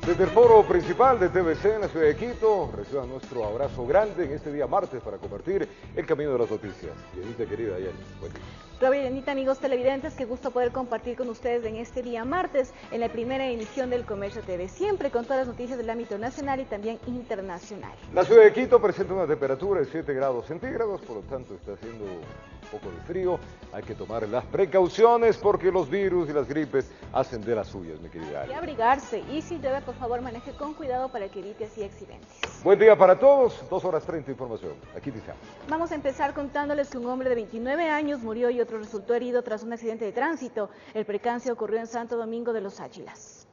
Desde el foro principal de TVC en la ciudad de Quito, reciban nuestro abrazo grande en este día martes para compartir el camino de las noticias. Yenita querida, buen día. Robert y Anita, amigos televidentes, qué gusto poder compartir con ustedes en este día martes, en la primera emisión del Comercio TV, siempre con todas las noticias del ámbito nacional y también internacional. La ciudad de Quito presenta una temperatura de 7 grados centígrados, por lo tanto está haciendo un poco de frío. Hay que tomar las precauciones porque los virus y las gripes hacen de las suyas, mi querida. Y abrigarse, y si llueve, por favor, maneje con cuidado para que evite así accidentes. Buen día para todos, 2:30 información. Aquí iniciamos. Vamos a empezar contándoles que un hombre de 29 años murió y otro resultó herido tras un accidente de tránsito. El percance ocurrió en Santo Domingo de los Áchilas.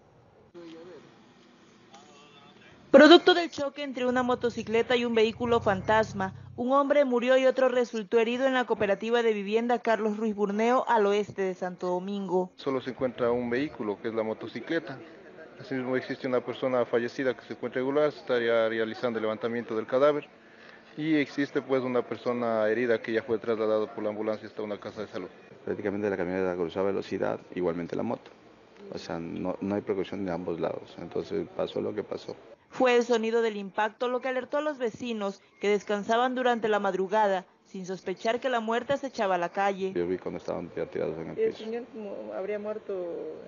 Producto del choque entre una motocicleta y un vehículo fantasma, un hombre murió y otro resultó herido en la cooperativa de vivienda Carlos Ruiz Burneo al oeste de Santo Domingo. Solo se encuentra un vehículo, que es la motocicleta. Asimismo existe una persona fallecida que se encuentra irregular, se estaría realizando el levantamiento del cadáver. Y existe pues una persona herida que ya fue trasladada por la ambulancia hasta una casa de salud. Prácticamente la camioneta cruzaba velocidad, igualmente la moto. O sea, no hay precaución de ambos lados, entonces pasó lo que pasó. Fue el sonido del impacto lo que alertó a los vecinos que descansaban durante la madrugada, sin sospechar que la muerte se echaba a la calle. Yo vi cuando estaban tirados en el piso. ¿El señor habría muerto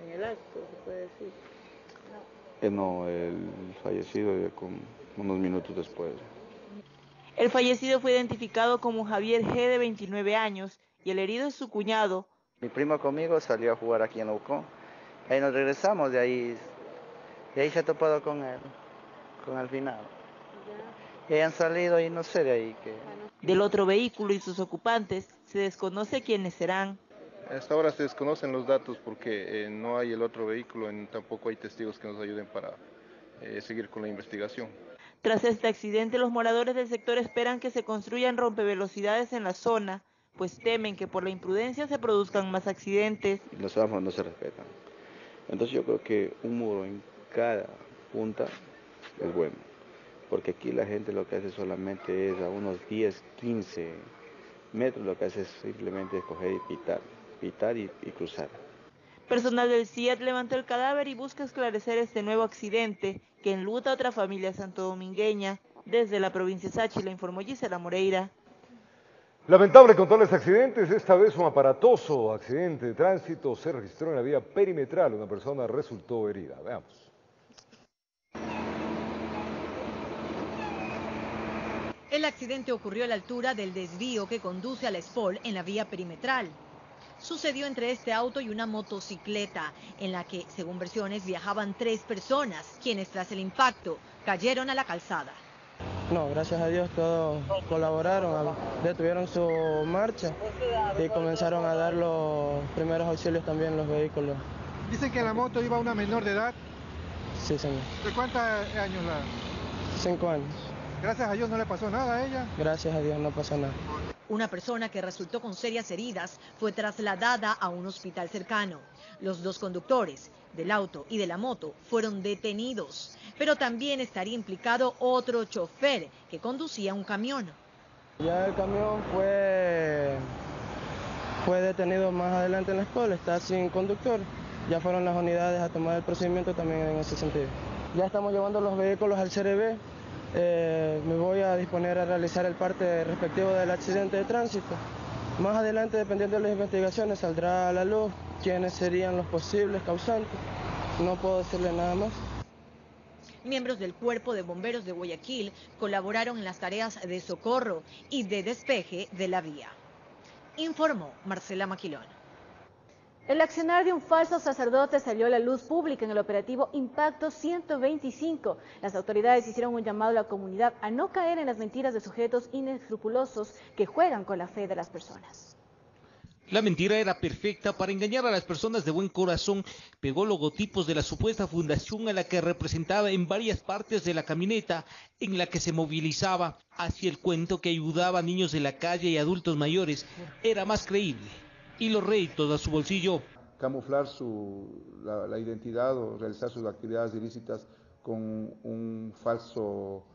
en el acto, se puede decir? No, el fallecido con unos minutos después. El fallecido fue identificado como Javier G. de 29 años y el herido es su cuñado. Mi primo conmigo salió a jugar aquí en Ucón. Ahí nos regresamos, de ahí se ha topado con él, con el final. Y han salido y no sé de ahí que... Del otro vehículo y sus ocupantes se desconoce quiénes serán. Hasta ahora se desconocen los datos porque no hay el otro vehículo, tampoco hay testigos que nos ayuden para seguir con la investigación. Tras este accidente, los moradores del sector esperan que se construyan rompevelocidades en la zona, pues temen que por la imprudencia se produzcan más accidentes. Los semáforos no se respetan. Entonces yo creo que un muro en cada punta es bueno, porque aquí la gente lo que hace solamente es a unos 10, 15 metros, lo que hace es simplemente escoger y pitar y cruzar. Personal del CIAT levantó el cadáver y busca esclarecer este nuevo accidente que enluta a otra familia santodomingueña. Desde la provincia de Sáchila informó Gisela Moreira. Lamentable con todos los accidentes, esta vez un aparatoso accidente de tránsito se registró en la vía perimetral. Una persona resultó herida. Veamos. El accidente ocurrió a la altura del desvío que conduce a la Espol en la vía perimetral. Sucedió entre este auto y una motocicleta, en la que, según versiones, viajaban 3 personas, quienes tras el impacto cayeron a la calzada. No, gracias a Dios todos colaboraron, detuvieron su marcha y comenzaron a dar los primeros auxilios también en los vehículos. Dicen que en la moto iba una menor de edad. Sí, señor. ¿De cuántos años la? 5 años. Gracias a Dios no le pasó nada a ella. Gracias a Dios no pasó nada. Una persona que resultó con serias heridas fue trasladada a un hospital cercano. Los 2 conductores del auto y de la moto fueron detenidos, pero también estaría implicado otro chofer que conducía un camión. Ya el camión fue detenido más adelante en la escuela, está sin conductor. Ya fueron las unidades a tomar el procedimiento también en ese sentido. Ya estamos llevando los vehículos al CRB. Me voy a disponer a realizar el parte respectivo del accidente de tránsito. Más adelante, dependiendo de las investigaciones, saldrá a la luz quiénes serían los posibles causantes. No puedo decirle nada más. Miembros del Cuerpo de Bomberos de Guayaquil colaboraron en las tareas de socorro y de despeje de la vía. Informó Marcela Maquilón. El accionar de un falso sacerdote salió a la luz pública en el operativo Impacto 125. Las autoridades hicieron un llamado a la comunidad a no caer en las mentiras de sujetos inescrupulosos que juegan con la fe de las personas. La mentira era perfecta para engañar a las personas de buen corazón. Pegó logotipos de la supuesta fundación a la que representaba en varias partes de la camioneta en la que se movilizaba. Hacía el cuento que ayudaba a niños de la calle y adultos mayores. Era más creíble. Y los réditos a su bolsillo. Camuflar la identidad o realizar sus actividades ilícitas con un falso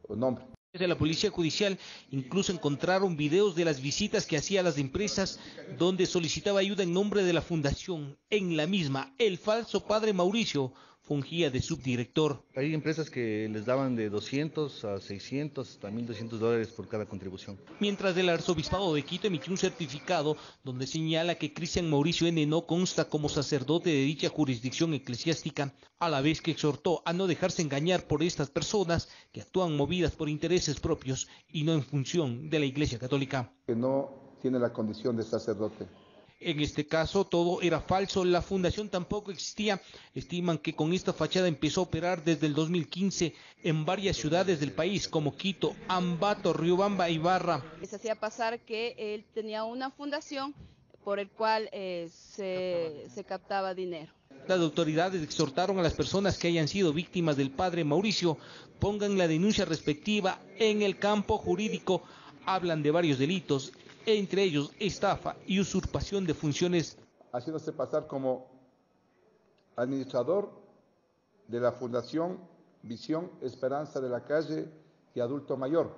nombre. De la Policía Judicial incluso encontraron videos de las visitas que hacía a las empresas donde solicitaba ayuda en nombre de la fundación. En la misma, el falso padre Mauricio fungía de subdirector. Hay empresas que les daban de 200 a 600 hasta $1.200 por cada contribución. Mientras el arzobispado de Quito emitió un certificado donde señala que Cristian Mauricio N. no consta como sacerdote de dicha jurisdicción eclesiástica, a la vez que exhortó a no dejarse engañar por estas personas que actúan movidas por intereses propios y no en función de la Iglesia Católica. Que no tiene la condición de sacerdote. En este caso todo era falso, la fundación tampoco existía. Estiman que con esta fachada empezó a operar desde el 2015 en varias ciudades del país como Quito, Ambato, Riobamba y Ibarra. Se hacía pasar que él tenía una fundación por el cual se captaba dinero. Las autoridades exhortaron a las personas que hayan sido víctimas del padre Mauricio, pongan la denuncia respectiva en el campo jurídico. Hablan de varios delitos, entre ellos estafa y usurpación de funciones. Haciéndose pasar como administrador de la Fundación Visión Esperanza de la Calle y Adulto Mayor.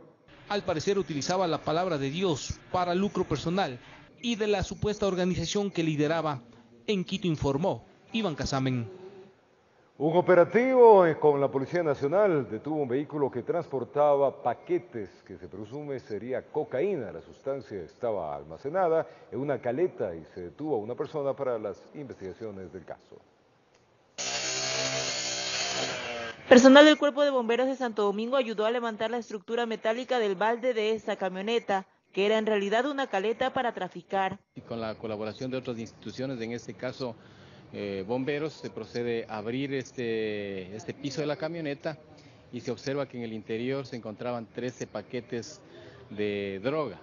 Al parecer utilizaba la palabra de Dios para lucro personal y de la supuesta organización que lideraba. En Quito informó Iván Casamen. Un operativo con la Policía Nacional detuvo un vehículo que transportaba paquetes que se presume sería cocaína. La sustancia estaba almacenada en una caleta y se detuvo a una persona para las investigaciones del caso. Personal del Cuerpo de Bomberos de Santo Domingo ayudó a levantar la estructura metálica del balde de esta camioneta, que era en realidad una caleta para traficar. Y con la colaboración de otras instituciones, en este caso bomberos, se procede a abrir este piso de la camioneta y se observa que en el interior se encontraban 13 paquetes de droga.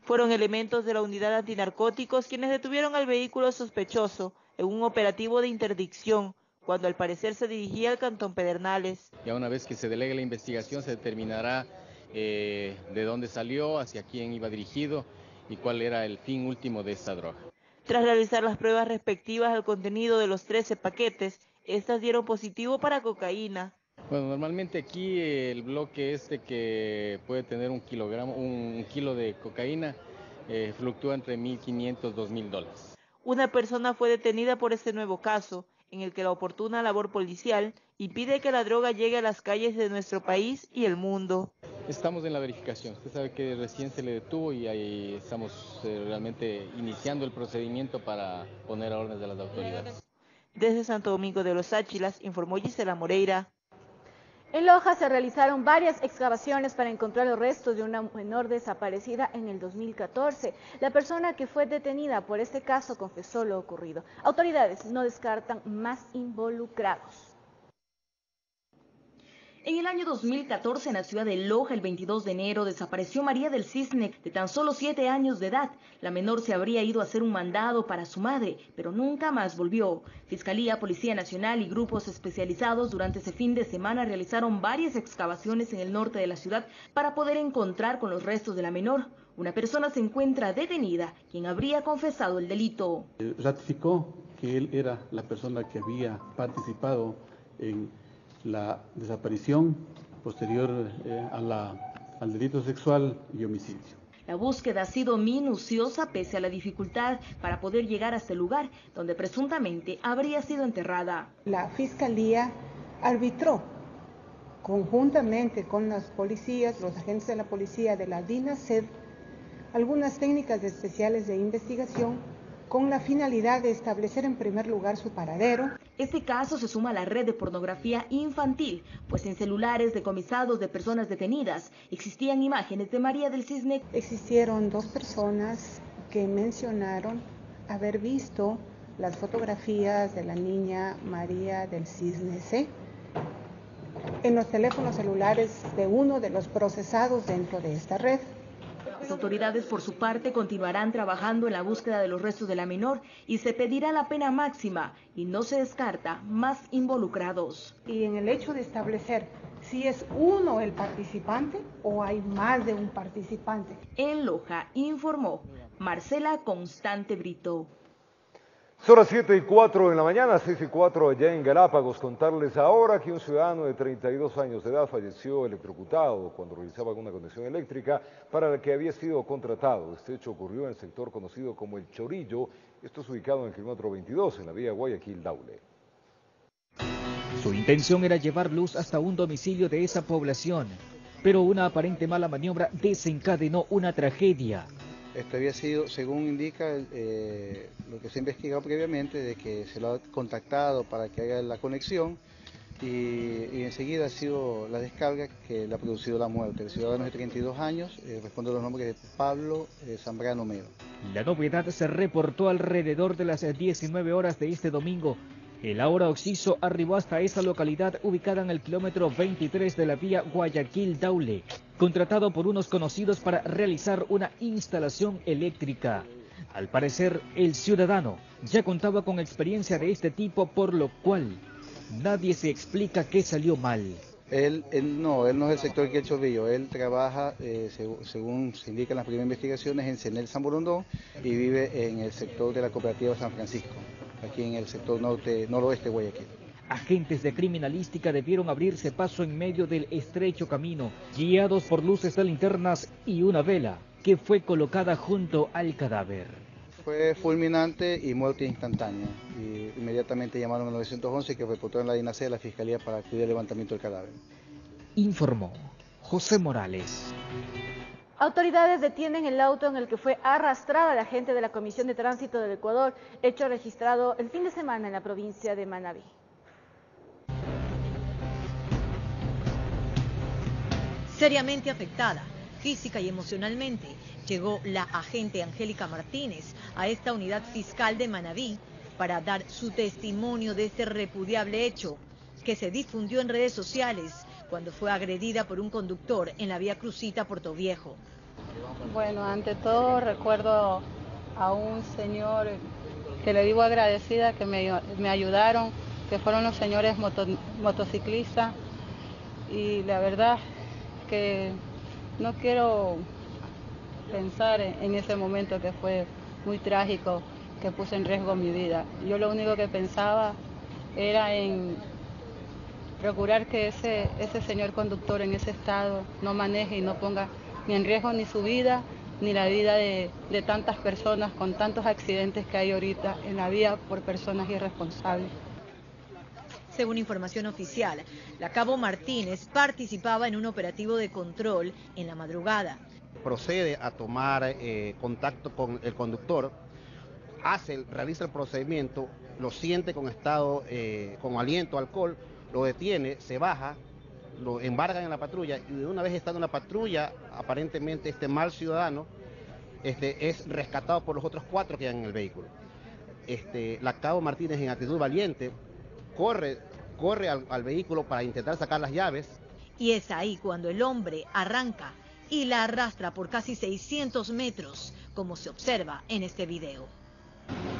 Fueron elementos de la unidad antinarcóticos quienes detuvieron al vehículo sospechoso en un operativo de interdicción, cuando al parecer se dirigía al Cantón Pedernales. Ya una vez que se delegue la investigación se determinará de dónde salió, hacia quién iba dirigido y cuál era el fin último de esta droga. Tras realizar las pruebas respectivas al contenido de los 13 paquetes, estas dieron positivo para cocaína. Bueno, normalmente aquí el bloque que puede tener un kilo de cocaína fluctúa entre $1.500 y $2.000. Una persona fue detenida por este nuevo caso, en el que la oportuna labor policial impide que la droga llegue a las calles de nuestro país y el mundo. Estamos en la verificación. Usted sabe que recién se le detuvo y ahí estamos realmente iniciando el procedimiento para poner a órdenes de las autoridades. Desde Santo Domingo de los Áchilas, informó Gisela Moreira. En Loja se realizaron varias excavaciones para encontrar los restos de una menor desaparecida en el 2014. La persona que fue detenida por este caso confesó lo ocurrido. Autoridades no descartan más involucrados. En el año 2014, en la ciudad de Loja, el 22 de enero, desapareció María del Cisne, de tan solo 7 años de edad. La menor se habría ido a hacer un mandado para su madre, pero nunca más volvió. Fiscalía, Policía Nacional y grupos especializados durante ese fin de semana realizaron varias excavaciones en el norte de la ciudad para poder encontrar con los restos de la menor. Una persona se encuentra detenida, quien habría confesado el delito. Ratificó que él era la persona que había participado en la desaparición posterior al delito sexual y homicidio. La búsqueda ha sido minuciosa pese a la dificultad para poder llegar hasta el lugar donde presuntamente habría sido enterrada. La Fiscalía arbitró conjuntamente con las policías, los agentes de la policía de la DINASED, algunas técnicas especiales de investigación con la finalidad de establecer en primer lugar su paradero. Este caso se suma a la red de pornografía infantil, pues en celulares decomisados de personas detenidas existían imágenes de María del Cisne. Existieron 2 personas que mencionaron haber visto las fotografías de la niña María del Cisne C en los teléfonos celulares de uno de los procesados dentro de esta red. Las autoridades, por su parte, continuarán trabajando en la búsqueda de los restos de la menor y se pedirá la pena máxima y no se descarta más involucrados. Y en el hecho de establecer si es uno el participante o hay más de un participante. En Loja informó Marcela Constante Brito. Son las 7:04 de la mañana, 6:04 allá en Galápagos. Contarles ahora que un ciudadano de 32 años de edad falleció electrocutado cuando realizaba una conexión eléctrica para la que había sido contratado. Este hecho ocurrió en el sector conocido como El Chorillo. Esto es ubicado en el kilómetro 22, en la vía Guayaquil-Daule. Su intención era llevar luz hasta un domicilio de esa población, pero una aparente mala maniobra desencadenó una tragedia. Esto había sido, según indica lo que se ha investigado previamente, de que se lo ha contactado para que haga la conexión y enseguida ha sido la descarga que le ha producido la muerte. El ciudadano de 32 años responde a los nombres de Pablo Zambrano Mero. La novedad se reportó alrededor de las 19 horas de este domingo. El ahora occiso arribó hasta esa localidad ubicada en el kilómetro 23 de la vía Guayaquil-Daule, contratado por unos conocidos para realizar una instalación eléctrica. Al parecer, el ciudadano ya contaba con experiencia de este tipo, por lo cual nadie se explica qué salió mal. Él no es el sector que ha hecho Billo, él trabaja, según se indica en las primeras investigaciones, en Cenel San Borondón y vive en el sector de la cooperativa San Francisco, aquí en el sector noroeste de Guayaquil. Agentes de criminalística debieron abrirse paso en medio del estrecho camino, guiados por luces de linternas y una vela que fue colocada junto al cadáver. Fue fulminante y muerte instantánea. Y inmediatamente llamaron al 911 que reportó en la DINASE de la Fiscalía para acudir al levantamiento del cadáver. Informó José Morales. Autoridades detienen el auto en el que fue arrastrada la gente de la Comisión de Tránsito del Ecuador, hecho registrado el fin de semana en la provincia de Manabí. Seriamente afectada, física y emocionalmente, llegó la agente Angélica Martínez a esta unidad fiscal de Manabí para dar su testimonio de este repudiable hecho que se difundió en redes sociales cuando fue agredida por un conductor en la vía Crucita Portoviejo. Bueno, ante todo recuerdo a un señor que le digo agradecida que me ayudaron, que fueron los señores motociclistas, y la verdad que no quiero pensar en ese momento que fue muy trágico, que puso en riesgo mi vida. Yo lo único que pensaba era en procurar que ese señor conductor en ese estado no maneje y no ponga ni en riesgo ni su vida, ni la vida de tantas personas con tantos accidentes que hay ahorita en la vía por personas irresponsables. Según información oficial, la cabo Martínez participaba en un operativo de control en la madrugada. Procede a tomar contacto con el conductor, realiza el procedimiento, lo siente con con aliento, alcohol, lo detiene, se baja, lo embargan en la patrulla y de una vez estando en la patrulla, aparentemente este mal ciudadano es rescatado por los otros 4 que iban en el vehículo. La cabo Martínez, en actitud valiente, corre al vehículo para intentar sacar las llaves. Y es ahí cuando el hombre arranca y la arrastra por casi 600 metros, como se observa en este video.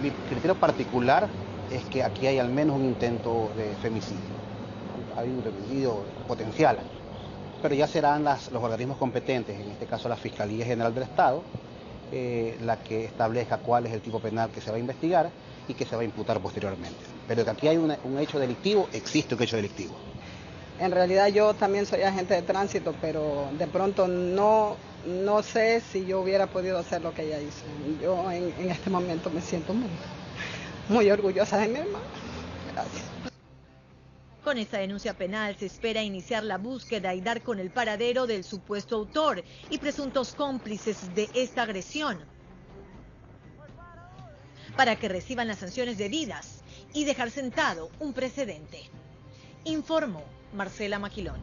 Mi criterio particular es que aquí hay al menos un intento de femicidio. Hay un femicidio potencial, pero ya serán los organismos competentes, en este caso la Fiscalía General del Estado, la que establezca cuál es el tipo penal que se va a investigar y que se va a imputar posteriormente. Pero que aquí hay un hecho delictivo, existe un hecho delictivo. En realidad yo también soy agente de tránsito, pero de pronto no sé si yo hubiera podido hacer lo que ella hizo. Yo en este momento me siento muy orgullosa de mi hermana. Gracias. Con esta denuncia penal se espera iniciar la búsqueda y dar con el paradero del supuesto autor y presuntos cómplices de esta agresión, para que reciban las sanciones debidas y dejar sentado un precedente. Informó Marcela Maquilón.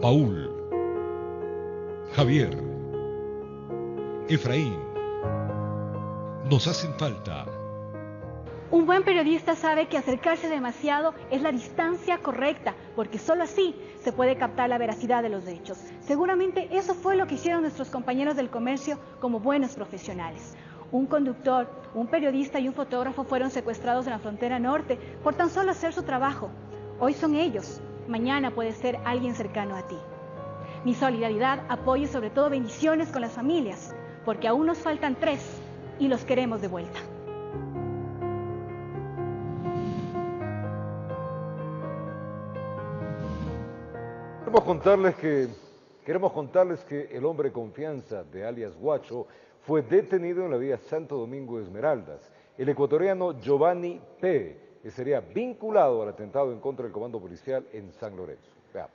Paul, Javier, Efraín, nos hacen falta. Un buen periodista sabe que acercarse demasiado es la distancia correcta, porque solo así se puede captar la veracidad de los hechos. Seguramente eso fue lo que hicieron nuestros compañeros del comercio como buenos profesionales. Un conductor, un periodista y un fotógrafo fueron secuestrados en la frontera norte por tan solo hacer su trabajo. Hoy son ellos, mañana puede ser alguien cercano a ti. Mi solidaridad, apoyo y sobre todo bendiciones con las familias, porque aún nos faltan 3 y los queremos de vuelta. Queremos contarles que el hombre confianza de alias Guacho fue detenido en la vía Santo Domingo Esmeraldas. El ecuatoriano Giovanni P. sería vinculado al atentado en contra del comando policial en San Lorenzo. Veamos.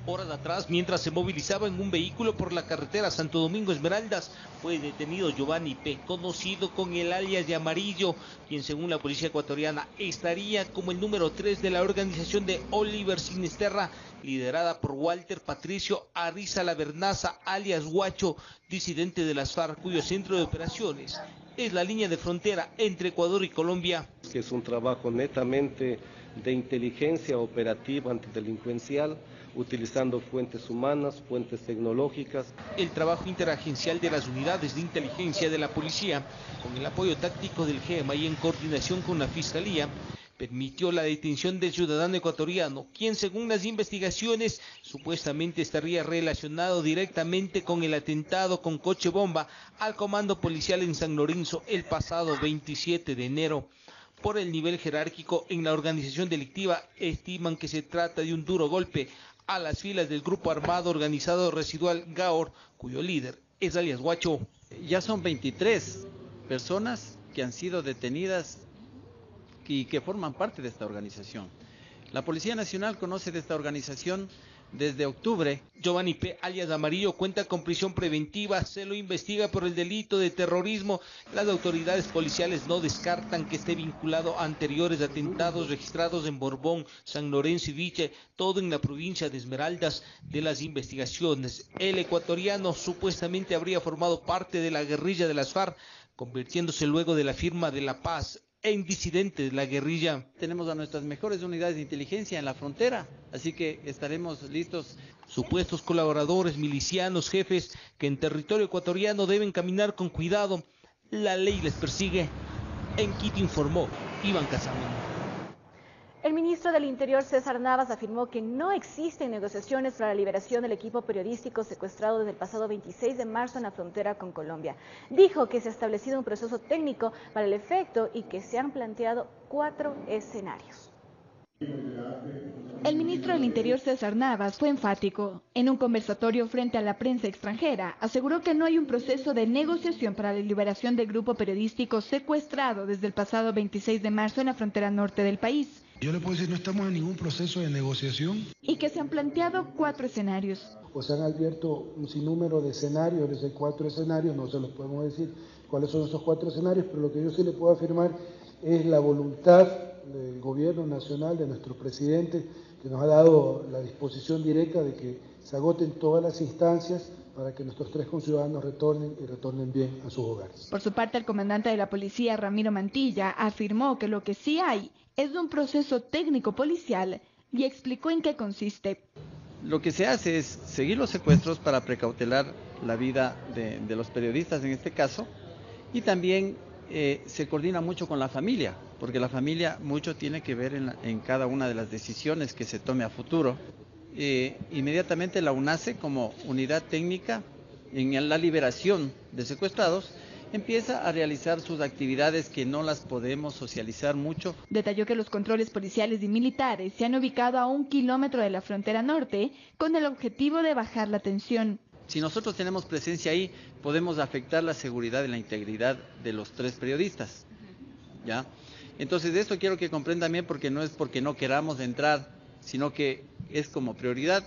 Horas atrás, mientras se movilizaba en un vehículo por la carretera Santo Domingo Esmeraldas, fue detenido Giovanni P., conocido con el alias de Amarillo, quien según la policía ecuatoriana estaría como el número 3 de la organización de Oliver Sinisterra, liderada por Walter Patricio Arrizalavernaza, alias Guacho, disidente de las FARC, cuyo centro de operaciones es la línea de frontera entre Ecuador y Colombia. Que es un trabajo netamente de inteligencia operativa antidelincuencial, utilizando fuentes humanas, fuentes tecnológicas. El trabajo interagencial de las unidades de inteligencia de la policía, con el apoyo táctico del GEMA y en coordinación con la Fiscalía, permitió la detención del ciudadano ecuatoriano, quien según las investigaciones supuestamente estaría relacionado directamente con el atentado con coche bomba al comando policial en San Lorenzo el pasado 27 de enero. Por el nivel jerárquico en la organización delictiva, estiman que se trata de un duro golpe a las filas del grupo armado organizado residual GAOR, cuyo líder es alias Guacho. Ya son 23 personas que han sido detenidas y que forman parte de esta organización. La Policía Nacional conoce de esta organización desde octubre. Giovanni P., alias Amarillo, cuenta con prisión preventiva, se lo investiga por el delito de terrorismo. Las autoridades policiales no descartan que esté vinculado a anteriores atentados registrados en Borbón, San Lorenzo y Viche, todo en la provincia de Esmeraldas. De las investigaciones, el ecuatoriano supuestamente habría formado parte de la guerrilla de las FARC, convirtiéndose luego de la firma de la paz en disidente de la guerrilla. Tenemos a nuestras mejores unidades de inteligencia en la frontera, así que estaremos listos. Supuestos colaboradores, milicianos, jefes que en territorio ecuatoriano deben caminar con cuidado. La ley les persigue. En Quito informó Iván Casamen. El ministro del Interior, César Navas, afirmó que no existen negociaciones para la liberación del equipo periodístico secuestrado desde el pasado 26 de marzo en la frontera con Colombia. Dijo que se ha establecido un proceso técnico para el efecto y que se han planteado 4 escenarios. El ministro del Interior, César Navas, fue enfático. En un conversatorio frente a la prensa extranjera, aseguró que no hay un proceso de negociación para la liberación del grupo periodístico secuestrado desde el pasado 26 de marzo en la frontera norte del país. Yo le puedo decir, no estamos en ningún proceso de negociación. Y que se han planteado 4 escenarios. Pues se han abierto un sinnúmero de escenarios, desde 4 escenarios, no se los podemos decir cuáles son esos 4 escenarios, pero lo que yo sí le puedo afirmar es la voluntad del gobierno nacional, de nuestro presidente, que nos ha dado la disposición directa de que se agoten todas las instancias para que nuestros 3 conciudadanos retornen y retornen bien a sus hogares. Por su parte, el comandante de la policía, Ramiro Mantilla, afirmó que lo que sí hay es un proceso técnico policial y explicó en qué consiste. Lo que se hace es seguir los secuestros para precautelar la vida de los periodistas en este caso, y también se coordina mucho con la familia, porque la familia mucho tiene que ver en cada una de las decisiones que se tome a futuro. Inmediatamente la UNACE, como unidad técnica en la liberación de secuestrados, empieza a realizar sus actividades que no las podemos socializar mucho. Detalló que los controles policiales y militares se han ubicado a 1 kilómetro de la frontera norte con el objetivo de bajar la tensión. Si nosotros tenemos presencia ahí, podemos afectar la seguridad y la integridad de los 3 periodistas, ¿ya? Entonces de esto quiero que comprendan bien, porque no es porque no queramos entrar, sino que es como prioridad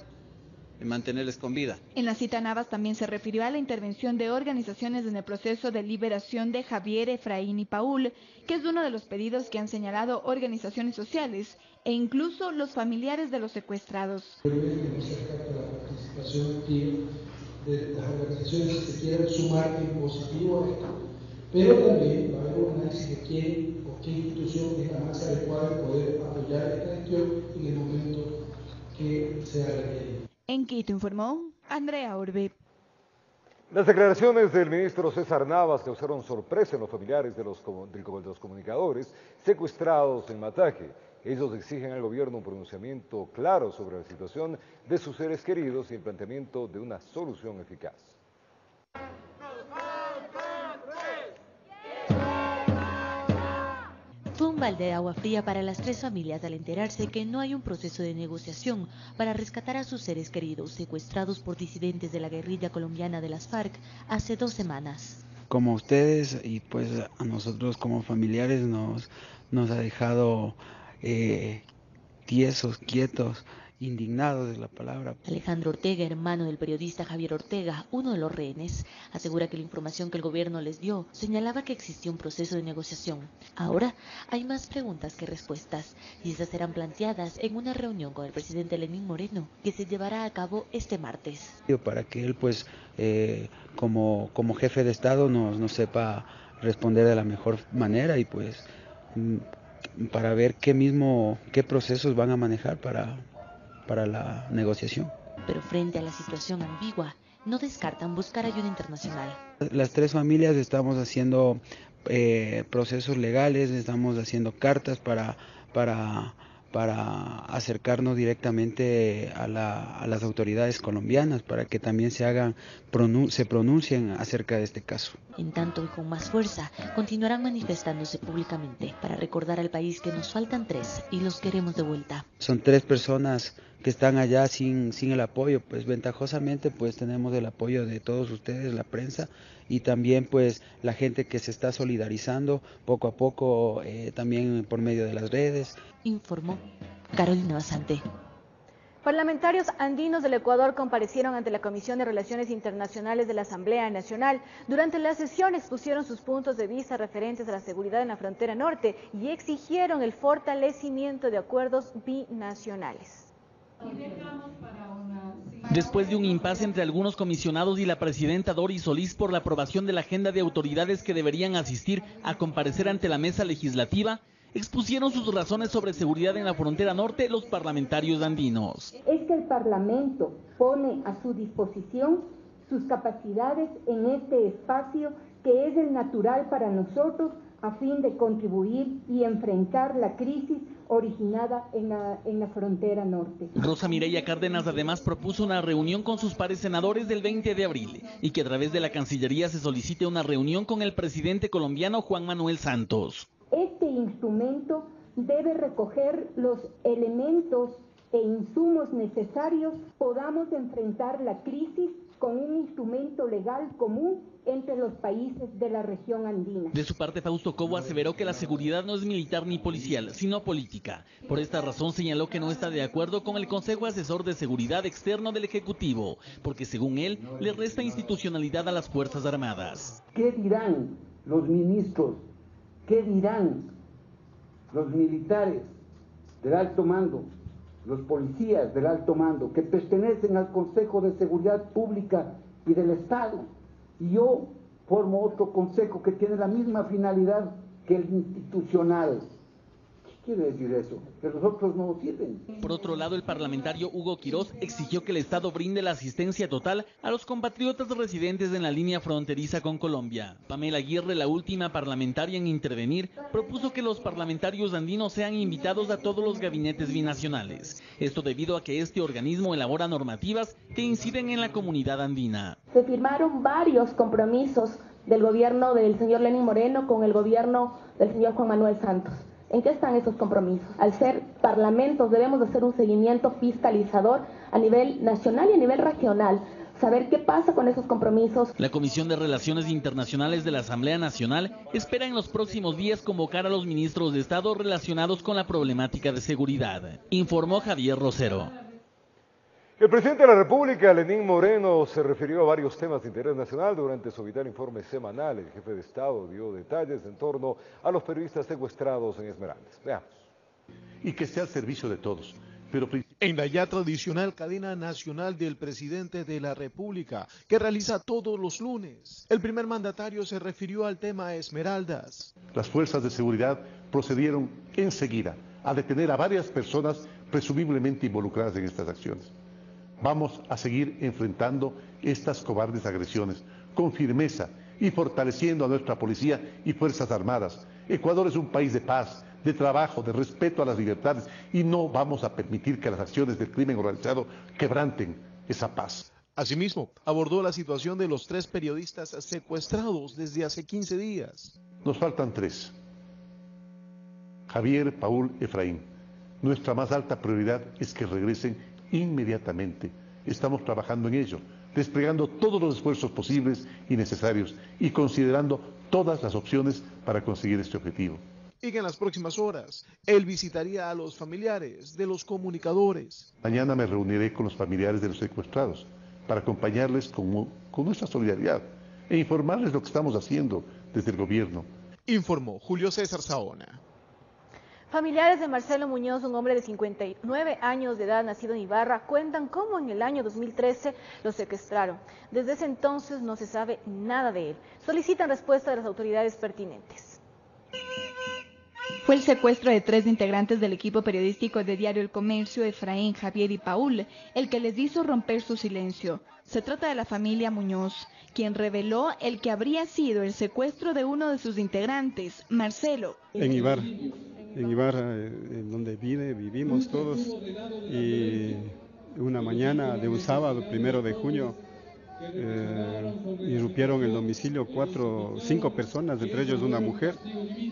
mantenerles con vida. En la cita, Navas también se refirió a la intervención de organizaciones en el proceso de liberación de Javier, Efraín y Paul, que es uno de los pedidos que han señalado organizaciones sociales e incluso los familiares de los secuestrados. Creo que no se descarta la participación activa de las organizaciones que se quieran sumar en positivo a esto, pero también va a haber un análisis de quién o qué institución es la más adecuada de poder apoyar esta gestión en el momento que sea requerido. En Quito informó Andrea Orbe. Las declaraciones del ministro César Navas causaron sorpresa en los familiares de los comunicadores secuestrados en Mataje. Ellos exigen al gobierno un pronunciamiento claro sobre la situación de sus seres queridos y el planteamiento de una solución eficaz. Fue un un balde de agua fría para las tres familias al enterarse que no hay un proceso de negociación para rescatar a sus seres queridos secuestrados por disidentes de la guerrilla colombiana de las FARC hace 2 semanas. Como ustedes y pues a nosotros como familiares nos ha dejado tiesos, quietos, indignados es la palabra. Alejandro Ortega, hermano del periodista Javier Ortega, uno de los rehenes, asegura que la información que el gobierno les dio señalaba que existía un proceso de negociación. Ahora hay más preguntas que respuestas y esas serán planteadas en una reunión con el presidente Lenín Moreno que se llevará a cabo este martes. Para que él pues como jefe de Estado nos sepa responder de la mejor manera y pues para ver qué procesos van a manejar para la negociación. Pero frente a la situación ambigua, no descartan buscar ayuda internacional. Las tres familias estamos haciendo procesos legales, estamos haciendo cartas para acercarnos directamente a las autoridades colombianas para que también se pronuncien acerca de este caso. En tanto y con más fuerza, continuarán manifestándose públicamente para recordar al país que nos faltan 3 y los queremos de vuelta. Son 3 personas que están allá sin el apoyo, pues ventajosamente pues tenemos el apoyo de todos ustedes, la prensa, y también pues la gente que se está solidarizando poco a poco también por medio de las redes. Informó Carolina Basante. Parlamentarios andinos del Ecuador comparecieron ante la Comisión de Relaciones Internacionales de la Asamblea Nacional. Durante la sesión expusieron sus puntos de vista referentes a la seguridad en la frontera norte y exigieron el fortalecimiento de acuerdos binacionales. Después de un impasse entre algunos comisionados y la presidenta Doris Solís por la aprobación de la agenda de autoridades que deberían asistir a comparecer ante la mesa legislativa, expusieron sus razones sobre seguridad en la frontera norte los parlamentarios andinos. Es que el Parlamento pone a su disposición sus capacidades en este espacio que es el natural para nosotros a fin de contribuir y enfrentar la crisis originada en la frontera norte. Rosa Mireya Cárdenas además propuso una reunión con sus pares senadores del 20 de abril y que a través de la Cancillería se solicite una reunión con el presidente colombiano Juan Manuel Santos. Este instrumento debe recoger los elementos e insumos necesarios, podamos enfrentar la crisis con un instrumento legal común entre los países de la región andina. De su parte, Fausto Cobo aseveró que la seguridad no es militar ni policial, sino política. Por esta razón señaló que no está de acuerdo con el Consejo Asesor de Seguridad Externo del Ejecutivo, porque según él, le resta institucionalidad a las Fuerzas Armadas. ¿Qué dirán los ministros? ¿Qué dirán los militares del alto mando, los policías del alto mando, que pertenecen al Consejo de Seguridad Pública y del Estado? Y yo formo otro consejo que tiene la misma finalidad que el institucional. ¿Qué quiere decir eso? Que los otros no sirven. Por otro lado, el parlamentario Hugo Quirós exigió que el Estado brinde la asistencia total a los compatriotas residentes en la línea fronteriza con Colombia. Pamela Aguirre, la última parlamentaria en intervenir, propuso que los parlamentarios andinos sean invitados a todos los gabinetes binacionales. Esto debido a que este organismo elabora normativas que inciden en la comunidad andina. Se firmaron varios compromisos del gobierno del señor Lenín Moreno con el gobierno del señor Juan Manuel Santos. ¿En qué están esos compromisos? Al ser parlamentos debemos hacer un seguimiento fiscalizador a nivel nacional y a nivel regional, saber qué pasa con esos compromisos. La Comisión de Relaciones Internacionales de la Asamblea Nacional espera en los próximos días convocar a los ministros de Estado relacionados con la problemática de seguridad, informó Javier Rosero. El presidente de la República, Lenín Moreno, se refirió a varios temas de interés nacional durante su vital informe semanal. El jefe de Estado dio detalles en torno a los periodistas secuestrados en Esmeraldas. Veamos. Y que esté al servicio de todos. Pero en la ya tradicional cadena nacional del presidente de la República, que realiza todos los lunes, el primer mandatario se refirió al tema Esmeraldas. Las fuerzas de seguridad procedieron enseguida a detener a varias personas presumiblemente involucradas en estas acciones. Vamos a seguir enfrentando estas cobardes agresiones con firmeza y fortaleciendo a nuestra policía y fuerzas armadas. Ecuador es un país de paz, de trabajo, de respeto a las libertades y no vamos a permitir que las acciones del crimen organizado quebranten esa paz. Asimismo, abordó la situación de los 3 periodistas secuestrados desde hace 15 días. Nos faltan 3. Javier, Paul, Efraín. Nuestra más alta prioridad es que regresen inmediatamente. Estamos trabajando en ello, desplegando todos los esfuerzos posibles y necesarios y considerando todas las opciones para conseguir este objetivo. Y que en las próximas horas él visitaría a los familiares de los comunicadores. Mañana me reuniré con los familiares de los secuestrados para acompañarles con nuestra solidaridad e informarles lo que estamos haciendo desde el gobierno. Informó Julio César Saona. Familiares de Marcelo Muñoz, un hombre de 59 años de edad, nacido en Ibarra, cuentan cómo en el año 2013 lo secuestraron. Desde ese entonces no se sabe nada de él. Solicitan respuesta de las autoridades pertinentes. Fue el secuestro de 3 integrantes del equipo periodístico de Diario El Comercio, Efraín, Javier y Paul, el que les hizo romper su silencio. Se trata de la familia Muñoz, quien reveló el que habría sido el secuestro de uno de sus integrantes, Marcelo. En Ibarra, en donde vivimos todos, y una mañana de un sábado, 1 de junio, irrumpieron el domicilio 5 personas, entre ellos una mujer,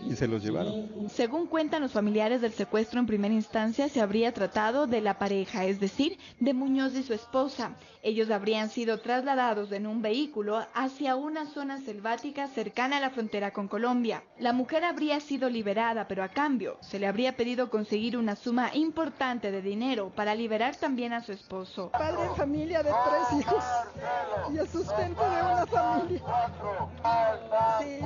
y se los llevaron. Según cuentan los familiares del secuestro, en primera instancia se habría tratado de la pareja, es decir, de Muñoz y su esposa. Ellos habrían sido trasladados en un vehículo hacia una zona selvática cercana a la frontera con Colombia. La mujer habría sido liberada, pero a cambio se le habría pedido conseguir una suma importante de dinero para liberar también a su esposo. Padre de familia de 3 hijos y el sustento de una familia. Sí,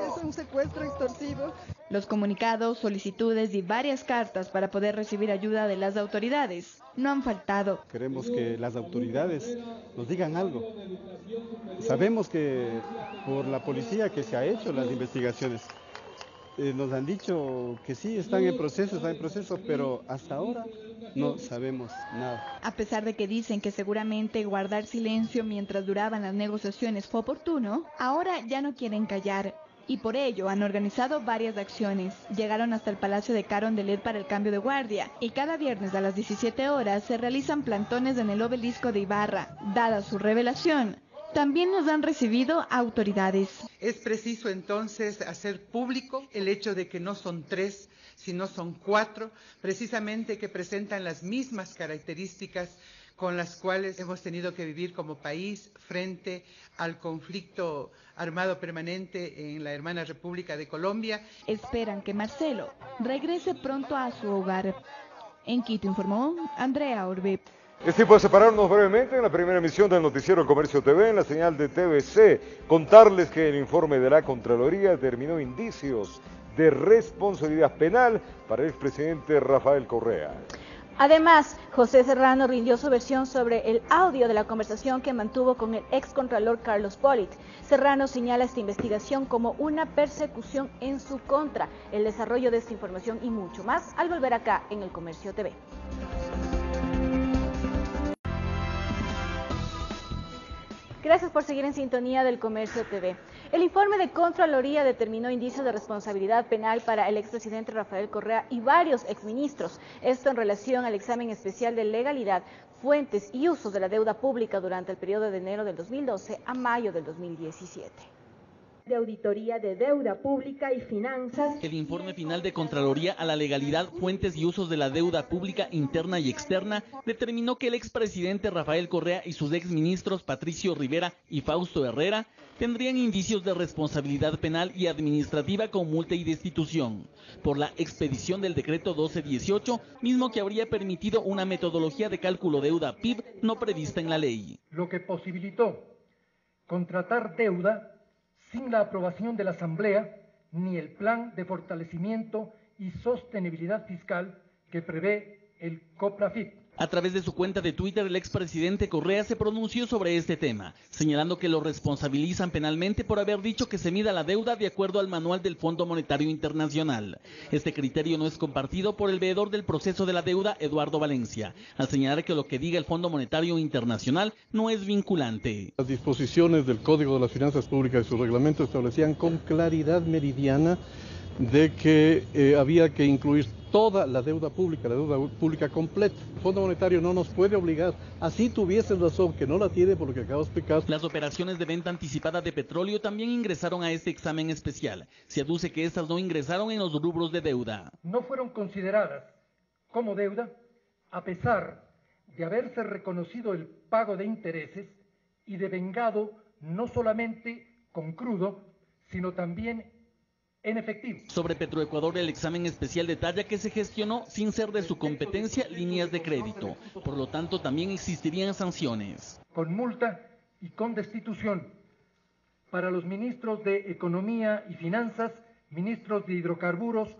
es un secuestro extorsivo. Los comunicados, solicitudes y varias cartas para poder recibir ayuda de las autoridades no han faltado. Queremos que las autoridades nos digan algo. Sabemos que por la policía que se ha hecho las investigaciones, nos han dicho que sí, están en proceso, pero hasta ahora no sabemos nada. A pesar de que dicen que seguramente guardar silencio mientras duraban las negociaciones fue oportuno, ahora ya no quieren callar. Y por ello han organizado varias acciones. Llegaron hasta el Palacio de Carondelet para el cambio de guardia y cada viernes a las 17 horas se realizan plantones en el obelisco de Ibarra. Dada su revelación, también nos han recibido autoridades. Es preciso entonces hacer público el hecho de que no son 3, sino son 4, precisamente que presentan las mismas características con las cuales hemos tenido que vivir como país frente al conflicto armado permanente en la hermana República de Colombia. Esperan que Marcelo regrese pronto a su hogar. En Quito informó Andrea Orbe. Es tiempo de separarnos brevemente en la primera emisión del Noticiero El Comercio TV en la señal de TVC. Contarles que el informe de la Contraloría determinó indicios de responsabilidad penal para el expresidente Rafael Correa. Además, José Serrano rindió su versión sobre el audio de la conversación que mantuvo con el excontralor Carlos Polit. Serrano señala esta investigación como una persecución en su contra, el desarrollo de esta información y mucho más al volver acá en El Comercio TV. Gracias por seguir en sintonía del Comercio TV. El informe de Contraloría determinó indicios de responsabilidad penal para el expresidente Rafael Correa y varios exministros. Esto en relación al examen especial de legalidad, fuentes y usos de la deuda pública durante el periodo de enero del 2012 a mayo del 2017. De Auditoría de Deuda Pública y Finanzas. El informe final de Contraloría a la legalidad, fuentes y usos de la deuda pública interna y externa determinó que el expresidente Rafael Correa y sus exministros Patricio Rivera y Fausto Herrera tendrían indicios de responsabilidad penal y administrativa con multa y destitución por la expedición del decreto 1218, mismo que habría permitido una metodología de cálculo deuda PIB no prevista en la ley. Lo que posibilitó contratar deuda sin la aprobación de la Asamblea ni el plan de fortalecimiento y sostenibilidad fiscal que prevé el COPRAFIP. A través de su cuenta de Twitter, el expresidente Correa se pronunció sobre este tema, señalando que lo responsabilizan penalmente por haber dicho que se mida la deuda de acuerdo al manual del Fondo Monetario Internacional. Este criterio no es compartido por el veedor del proceso de la deuda, Eduardo Valencia, al señalar que lo que diga el Fondo Monetario Internacional no es vinculante. Las disposiciones del Código de las Finanzas Públicas y su reglamento establecían con claridad meridiana de que había que incluir toda la deuda pública completa. El Fondo Monetario no nos puede obligar, así tuviesen razón, que no la tiene por lo que acabo de explicar. Las operaciones de venta anticipada de petróleo también ingresaron a este examen especial. Se aduce que estas no ingresaron en los rubros de deuda. No fueron consideradas como deuda a pesar de haberse reconocido el pago de intereses y devengado no solamente con crudo, sino también en efectivo. Sobre Petroecuador, el examen especial detalla que se gestionó sin ser de su competencia líneas de crédito. Por lo tanto, también existirían sanciones. Con multa y con destitución para los ministros de Economía y Finanzas, ministros de Hidrocarburos,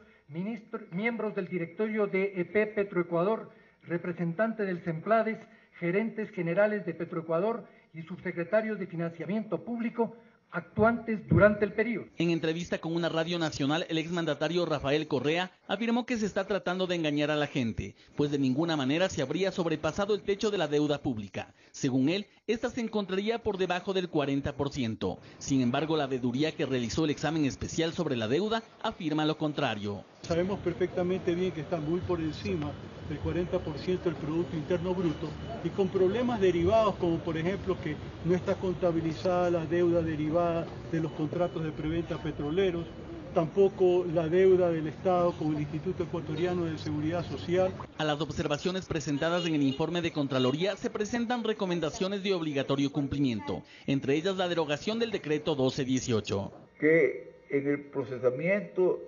miembros del directorio de EP Petroecuador, representante del CEMPLADES, gerentes generales de Petroecuador y subsecretarios de Financiamiento Público, actuantes durante el periodo. En entrevista con una radio nacional, el exmandatario Rafael Correa afirmó que se está tratando de engañar a la gente, pues de ninguna manera se habría sobrepasado el techo de la deuda pública. Según él, esta se encontraría por debajo del 40%. Sin embargo, la veeduría que realizó el examen especial sobre la deuda afirma lo contrario. Sabemos perfectamente bien que está muy por encima del 40% del Producto Interno Bruto y con problemas derivados como por ejemplo que no está contabilizada la deuda derivada de los contratos de preventa petroleros, tampoco la deuda del Estado con el Instituto Ecuatoriano de Seguridad Social. A las observaciones presentadas en el informe de Contraloría se presentan recomendaciones de obligatorio cumplimiento, entre ellas la derogación del decreto 1218. Que en el procesamiento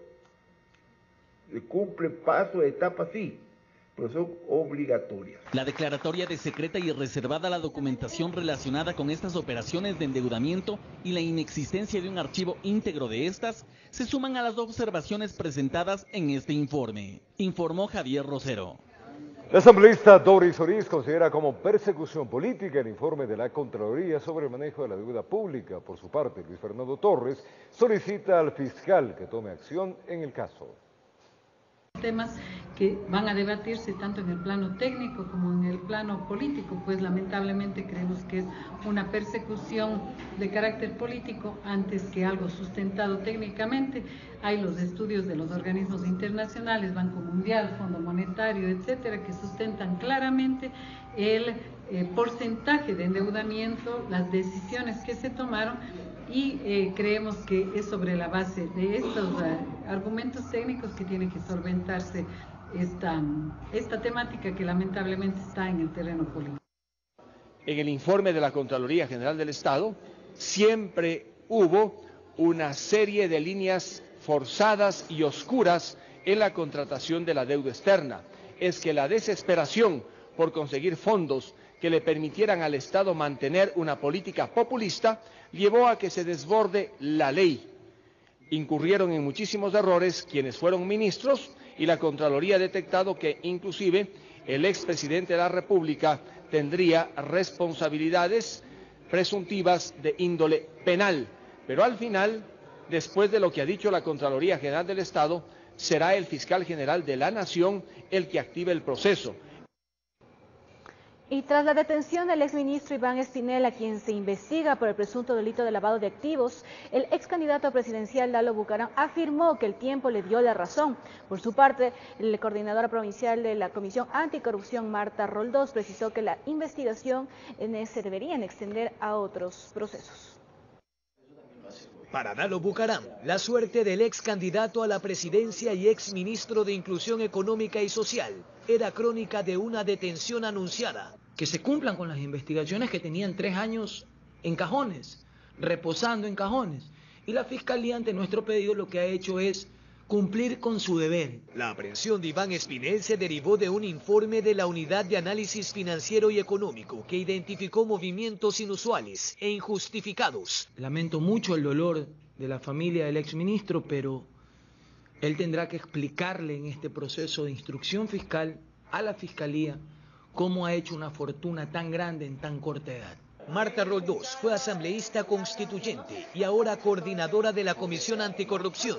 cumple paso, etapa sí, pero son obligatorias. La declaratoria de secreta y reservada la documentación relacionada con estas operaciones de endeudamiento y la inexistencia de un archivo íntegro de estas se suman a las observaciones presentadas en este informe, informó Javier Rosero. La asambleísta Doris Ortiz considera como persecución política el informe de la Contraloría sobre el manejo de la deuda pública. Por su parte, Luis Fernando Torres solicita al fiscal que tome acción en el caso. Temas que van a debatirse tanto en el plano técnico como en el plano político, pues lamentablemente creemos que es una persecución de carácter político antes que algo sustentado técnicamente. Hay los estudios de los organismos internacionales, Banco Mundial, Fondo Monetario, etcétera, que sustentan claramente el porcentaje de endeudamiento, las decisiones que se tomaron, y creemos que es sobre la base de estos argumentos técnicos que tiene que solventarse esta temática que lamentablemente está en el terreno político. En el informe de la Contraloría General del Estado siempre hubo una serie de líneas forzadas y oscuras en la contratación de la deuda externa. Es que la desesperación por conseguir fondos que le permitieran al Estado mantener una política populista llevó a que se desborde la ley. Incurrieron en muchísimos errores quienes fueron ministros y la Contraloría ha detectado que inclusive el expresidente de la República tendría responsabilidades presuntivas de índole penal. Pero al final, después de lo que ha dicho la Contraloría General del Estado, será el fiscal general de la Nación el que active el proceso. Y tras la detención del exministro Iván Espinel, a quien se investiga por el presunto delito de lavado de activos, el ex candidato presidencial Lalo Bucaram afirmó que el tiempo le dio la razón. Por su parte, la coordinadora provincial de la Comisión Anticorrupción, Marta Roldós, precisó que la investigación se debería extender a otros procesos. Para Lalo Bucaram, la suerte del ex candidato a la presidencia y ex ministro de Inclusión Económica y Social era crónica de una detención anunciada. Que se cumplan con las investigaciones que tenían 3 años en cajones, reposando en cajones. Y la Fiscalía, ante nuestro pedido, lo que ha hecho es cumplir con su deber. La aprehensión de Iván Espinel se derivó de un informe de la Unidad de Análisis Financiero y Económico que identificó movimientos inusuales e injustificados. Lamento mucho el dolor de la familia del exministro, pero él tendrá que explicarle en este proceso de instrucción fiscal a la Fiscalía cómo ha hecho una fortuna tan grande en tan corta edad. Marta Roldós fue asambleísta constituyente y ahora coordinadora de la Comisión Anticorrupción.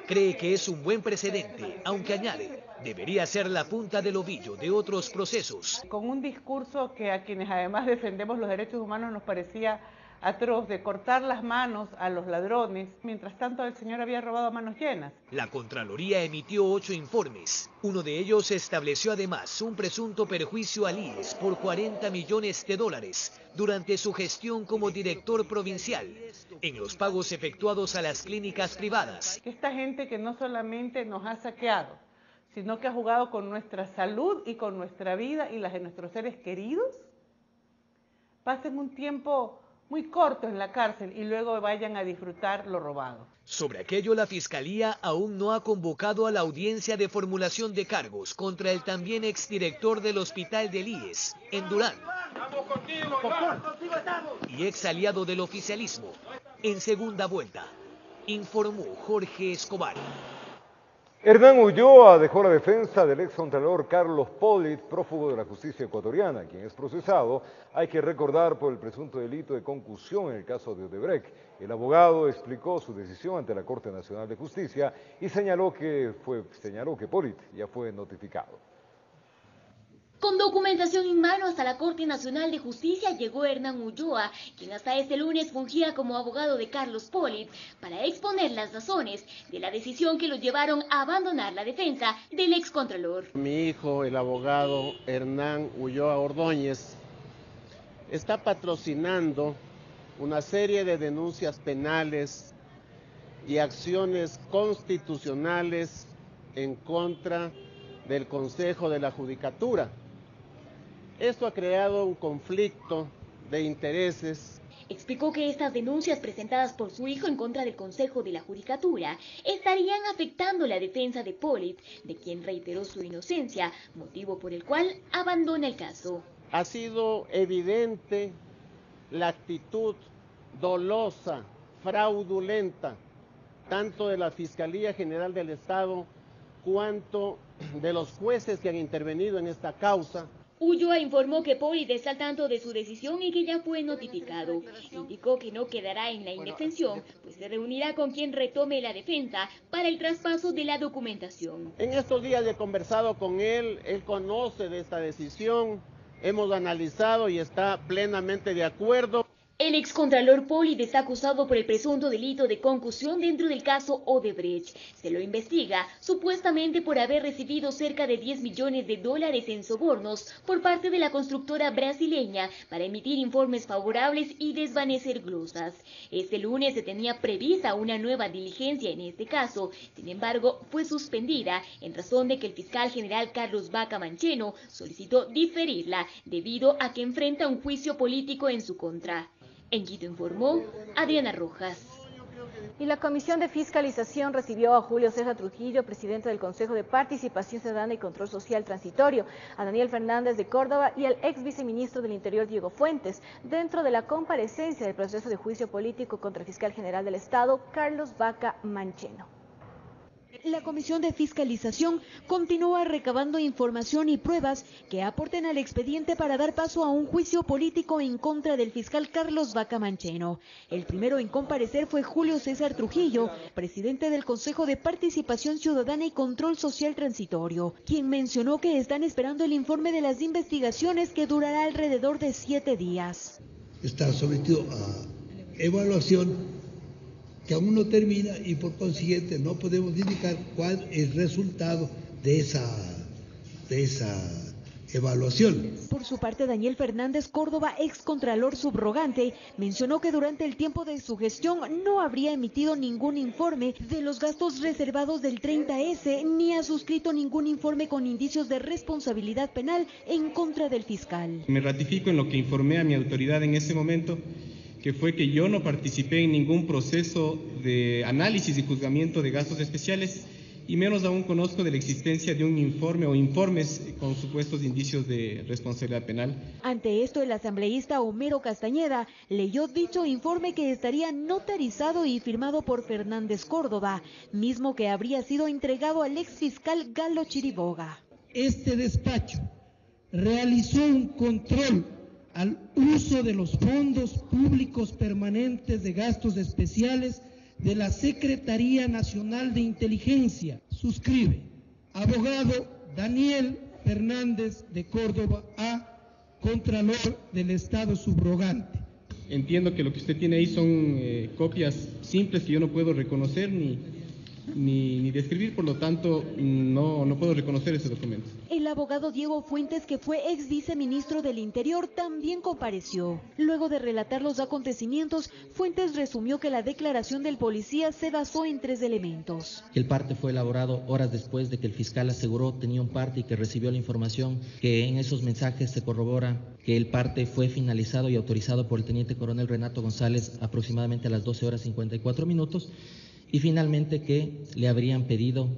Cree que es un buen precedente, aunque añade, debería ser la punta del ovillo de otros procesos. Con un discurso que a quienes además defendemos los derechos humanos nos parecía atroz de cortar las manos a los ladrones, mientras tanto el señor había robado a manos llenas. La Contraloría emitió 8 informes. Uno de ellos estableció además un presunto perjuicio al IES por 40 millones de dólares durante su gestión como director provincial en los pagos efectuados a las clínicas privadas. Esta gente que no solamente nos ha saqueado, sino que ha jugado con nuestra salud y con nuestra vida y las de nuestros seres queridos, pasen un tiempo muy corto en la cárcel y luego vayan a disfrutar lo robado. Sobre aquello, la Fiscalía aún no ha convocado a la audiencia de formulación de cargos contra el también exdirector del Hospital del IES, en Durán, y ex aliado del oficialismo, en segunda vuelta, informó Jorge Escobar. Hernán Ulloa dejó la defensa del excontralor Carlos Polit, prófugo de la justicia ecuatoriana, quien es procesado, hay que recordar, por el presunto delito de concusión en el caso de Odebrecht. El abogado explicó su decisión ante la Corte Nacional de Justicia y señaló que Polit ya fue notificado. Con documentación en mano hasta la Corte Nacional de Justicia llegó Hernán Ulloa, quien hasta este lunes fungía como abogado de Carlos Polit, para exponer las razones de la decisión que lo llevaron a abandonar la defensa del excontralor. Mi hijo, el abogado Hernán Ulloa Ordóñez, está patrocinando una serie de denuncias penales y acciones constitucionales en contra del Consejo de la Judicatura. Esto ha creado un conflicto de intereses. Explicó que estas denuncias presentadas por su hijo en contra del Consejo de la Judicatura estarían afectando la defensa de Polit, de quien reiteró su inocencia, motivo por el cual abandona el caso. Ha sido evidente la actitud dolosa, fraudulenta, tanto de la Fiscalía General del Estado cuanto de los jueces que han intervenido en esta causa. Ulloa informó que Polit está al tanto de su decisión y que ya fue notificado. Indicó que no quedará en la indefensión, pues se reunirá con quien retome la defensa para el traspaso de la documentación. En estos días he conversado con él conoce de esta decisión, hemos analizado y está plenamente de acuerdo. El excontralor Polit está acusado por el presunto delito de concusión dentro del caso Odebrecht. Se lo investiga supuestamente por haber recibido cerca de 10 millones de dólares en sobornos por parte de la constructora brasileña para emitir informes favorables y desvanecer glosas. Este lunes se tenía prevista una nueva diligencia en este caso, sin embargo fue suspendida en razón de que el fiscal general Carlos Vaca Mancheno solicitó diferirla debido a que enfrenta un juicio político en su contra. En Quito informó Adriana Rojas. Y la Comisión de Fiscalización recibió a Julio César Trujillo, presidente del Consejo de Participación Ciudadana y Control Social Transitorio, a Daniel Fernández de Córdoba y al ex viceministro del Interior, Diego Fuentes, dentro de la comparecencia del proceso de juicio político contra el fiscal general del Estado, Carlos Vaca Mancheno. La Comisión de Fiscalización continúa recabando información y pruebas que aporten al expediente para dar paso a un juicio político en contra del fiscal Carlos Vaca Mancheno. El primero en comparecer fue Julio César Trujillo, presidente del Consejo de Participación Ciudadana y Control Social Transitorio, quien mencionó que están esperando el informe de las investigaciones que durará alrededor de 7 días. Está sometido a evaluación que aún no termina y por consiguiente no podemos indicar cuál es el resultado de esa evaluación. Por su parte, Daniel Fernández Córdoba, excontralor subrogante, mencionó que durante el tiempo de su gestión no habría emitido ningún informe de los gastos reservados del 30S ni ha suscrito ningún informe con indicios de responsabilidad penal en contra del fiscal. Me ratifico en lo que informé a mi autoridad en ese momento, que fue que yo no participé en ningún proceso de análisis y juzgamiento de gastos especiales y menos aún conozco de la existencia de un informe o informes con supuestos indicios de responsabilidad penal. Ante esto, el asambleísta Homero Castañeda leyó dicho informe que estaría notarizado y firmado por Fernández Córdoba, mismo que habría sido entregado al exfiscal Galo Chiriboga. Este despacho realizó un control al uso de los fondos públicos permanentes de gastos especiales de la Secretaría Nacional de Inteligencia. Suscribe, abogado Daniel Fernández de Córdoba A, Contralor del Estado subrogante. Entiendo que lo que usted tiene ahí son copias simples que yo no puedo reconocer ni describir, por lo tanto no puedo reconocer ese documento. El abogado Diego Fuentes, que fue ex viceministro del Interior, también compareció. Luego de relatar los acontecimientos, Fuentes resumió que la declaración del policía se basó en 3 elementos. El parte fue elaborado horas después de que el fiscal aseguró tenía un parte y que recibió la información, que en esos mensajes se corrobora que el parte fue finalizado y autorizado por el teniente coronel Renato González aproximadamente a las 12:54. Y finalmente que le habrían pedido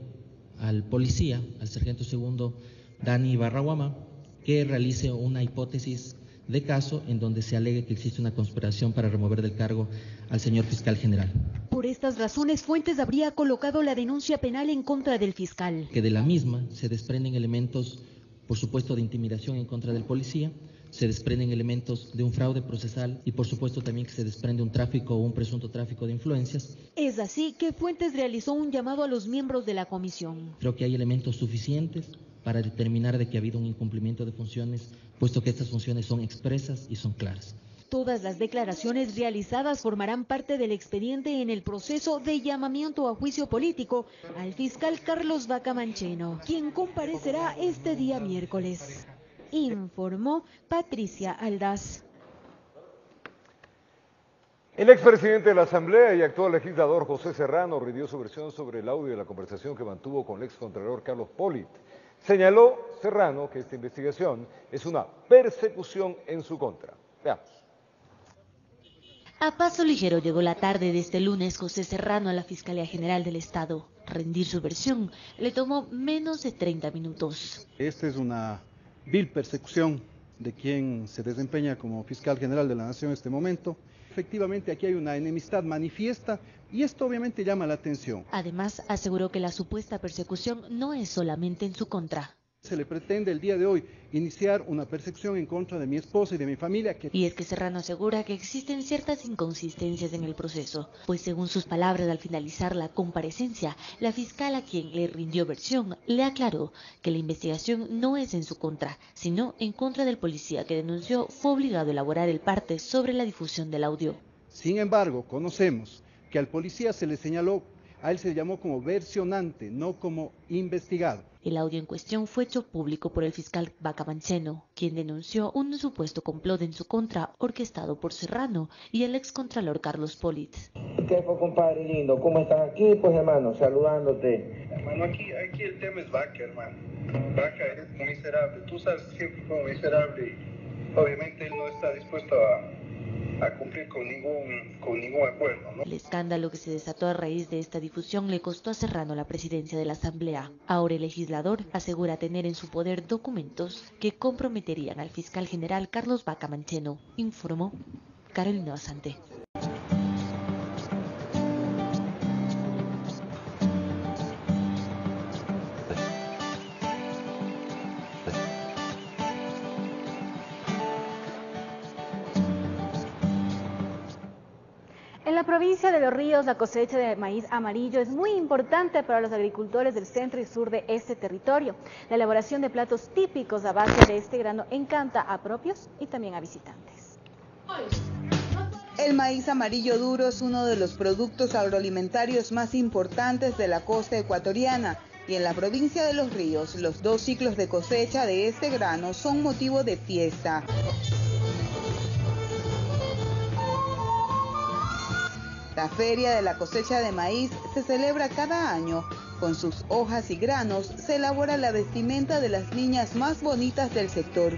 al policía, al sargento segundo Dani Barraguama, que realice una hipótesis de caso en donde se alegue que existe una conspiración para remover del cargo al señor fiscal general. Por estas razones, Fuentes habría colocado la denuncia penal en contra del fiscal. Que de la misma se desprenden elementos, por supuesto, de intimidación en contra del policía, se desprenden elementos de un fraude procesal y por supuesto también que se desprende un tráfico o un presunto tráfico de influencias. Es así que Fuentes realizó un llamado a los miembros de la comisión. Creo que hay elementos suficientes para determinar de que ha habido un incumplimiento de funciones, puesto que estas funciones son expresas y son claras. Todas las declaraciones realizadas formarán parte del expediente en el proceso de llamamiento a juicio político al fiscal Carlos Vaca Mancheno, quien comparecerá este día miércoles. Informó Patricia Aldaz. El expresidente de la Asamblea y actual legislador José Serrano rindió su versión sobre el audio de la conversación que mantuvo con el excontralor Carlos Polit. Señaló Serrano que esta investigación es una persecución en su contra. Veamos. A paso ligero llegó la tarde de este lunes José Serrano a la Fiscalía General del Estado. Rendir su versión le tomó menos de 30 minutos. Esta es una vil persecución de quien se desempeña como fiscal general de la Nación en este momento. Efectivamente, aquí hay una enemistad manifiesta y esto obviamente llama la atención. Además, aseguró que la supuesta persecución no es solamente en su contra. Se le pretende el día de hoy iniciar una persecución en contra de mi esposa y de mi familia. Y es que Serrano asegura que existen ciertas inconsistencias en el proceso, pues según sus palabras al finalizar la comparecencia, la fiscal a quien le rindió versión le aclaró que la investigación no es en su contra, sino en contra del policía que denunció fue obligado a elaborar el parte sobre la difusión del audio. Sin embargo, conocemos que al policía se le señaló, a él se le llamó como versionante, no como investigado. El audio en cuestión fue hecho público por el fiscal Vaca Mancheno, quien denunció un supuesto complot en su contra orquestado por Serrano y el excontralor Carlos Polit. ¿Qué fue, compadre lindo? ¿Cómo estás aquí? Pues hermano, saludándote. Hermano, aquí el tema es Vaca, hermano. Vaca es un miserable. Tú sabes, siempre fue un miserable y obviamente él no está dispuesto a cumplir con ningún acuerdo, ¿no? El escándalo que se desató a raíz de esta difusión le costó a Serrano la presidencia de la Asamblea. Ahora el legislador asegura tener en su poder documentos que comprometerían al fiscal general Carlos Vaca Mancheno, informó Carolina Basante. En la provincia de Los Ríos, la cosecha de maíz amarillo es muy importante para los agricultores del centro y sur de este territorio. La elaboración de platos típicos a base de este grano encanta a propios y también a visitantes. El maíz amarillo duro es uno de los productos agroalimentarios más importantes de la costa ecuatoriana. Y en la provincia de Los Ríos, los 2 ciclos de cosecha de este grano son motivo de fiesta. La feria de la cosecha de maíz se celebra cada año. Con sus hojas y granos se elabora la vestimenta de las niñas más bonitas del sector.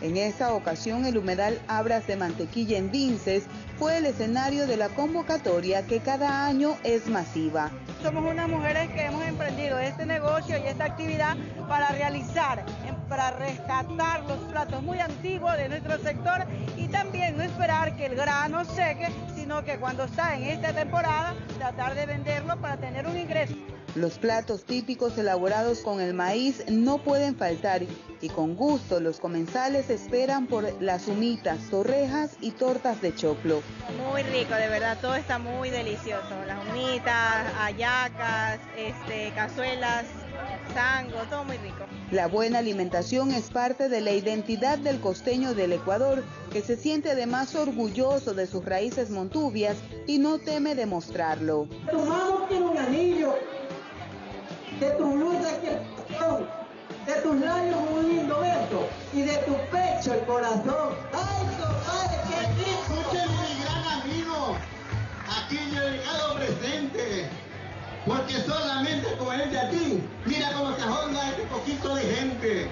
En esta ocasión el humedal Abras de Mantequilla en Vinces fue el escenario de la convocatoria que cada año es masiva. Somos unas mujeres que hemos emprendido este negocio y esta actividad para realizar, para rescatar los platos muy antiguos de nuestro sector y también no esperar que el grano seque, sino que cuando está en esta temporada tratar de venderlo para tener un ingreso. Los platos típicos elaborados con el maíz no pueden faltar y con gusto los comensales esperan por las humitas, torrejas y tortas de choclo. Muy rico, de verdad, todo está muy delicioso. Las humitas, hallacas, cazuelas, sango, todo muy rico. La buena alimentación es parte de la identidad del costeño del Ecuador, que se siente además orgulloso de sus raíces montuvias y no teme demostrarlo. Tu mano tiene un anillo, de tu blusa aquí el corazón, de tus labios un lindo beso y de tu pecho el corazón. ¡Ay, compadre, qué rico! Escúcheme, mi gran amigo, aquí yo he llegado presente, porque solamente con él de aquí, mira cómo se ahonda este poquito de gente.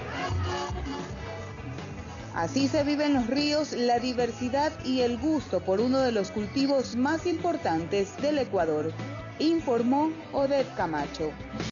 Así se vive en los ríos la diversidad y el gusto por uno de los cultivos más importantes del Ecuador, informó Odette Camacho.